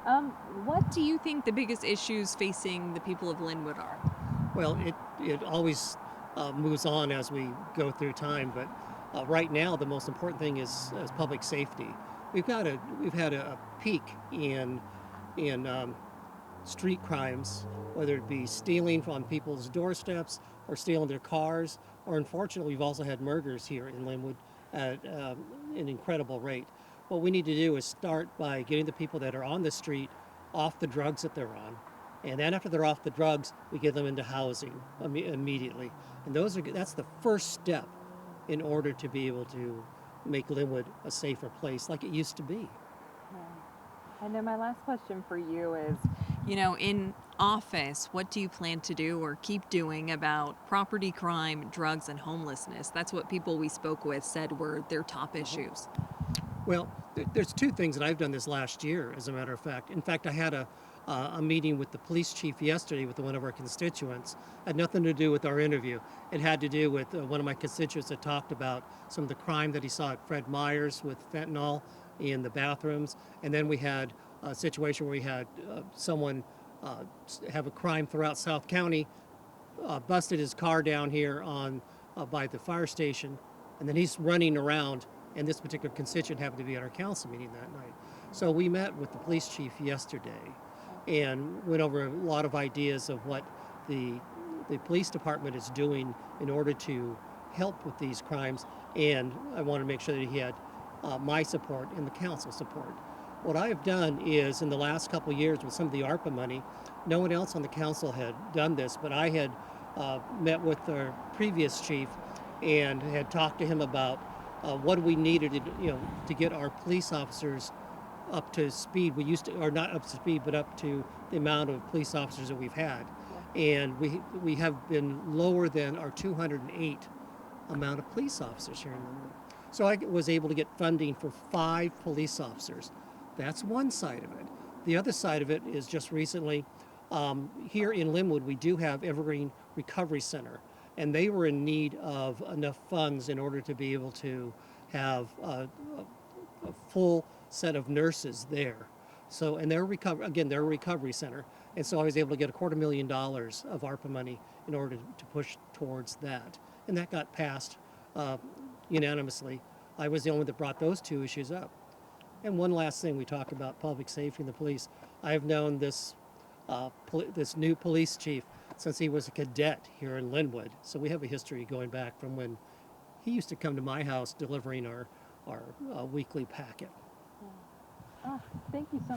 What do you think the biggest issues facing the people of Lynnwood are? Well, it always moves on as we go through time, but right now the most important thing is public safety. We've had a peak in street crimes, whether it be stealing from people's doorsteps or stealing their cars, or unfortunately we've also had murders here in Linwood at an incredible rate. What we need to do is start by getting the people that are on the street off the drugs that they're on, and then after they're off the drugs, we get them into housing immediately. And that's the first step in order to be able to make Linwood a safer place like it used to be. Yeah. And then my last question for you is, in office, what do you plan to do or keep doing about property crime, drugs, and homelessness? That's what people we spoke with said were their top issues. Well, there's two things that I've done this last year, as a matter of fact. In fact, I had a meeting with the police chief yesterday with one of our constituents. It had nothing to do with our interview. It had to do with one of my constituents that talked about some of the crime that he saw at Fred Meyer's with fentanyl in the bathrooms. And then we had a situation where we had someone have a crime throughout South County, busted his car down here on by the fire station, and then he's running around. And this particular constituent happened to be at our council meeting that night. So we met with the police chief yesterday and went over a lot of ideas of what the police department is doing in order to help with these crimes. And I wanted to make sure that he had my support and the council support. What I have done is, in the last couple of years with some of the ARPA money, no one else on the council had done this, but I had met with our previous chief and had talked to him about what we needed to get our police officers up to speed. We used to, or not up to speed, but up to the amount of police officers that we've had. And we have been lower than our 208 amount of police officers here in Linwood. So I was able to get funding for 5 police officers. That's one side of it. The other side of it is just recently, here in Linwood, we do have Evergreen Recovery Center, and they were in need of enough funds in order to be able to have a full set of nurses there. So, and they're a recovery center, and so I was able to get $250,000 of ARPA money in order to push towards that, and that got passed unanimously. I was the only one that brought those two issues up. And one last thing, we talk about public safety and the police. I've known this new police chief since he was a cadet here in Lynnwood. So we have a history going back from when he used to come to my house delivering our weekly packet. Oh, thank you so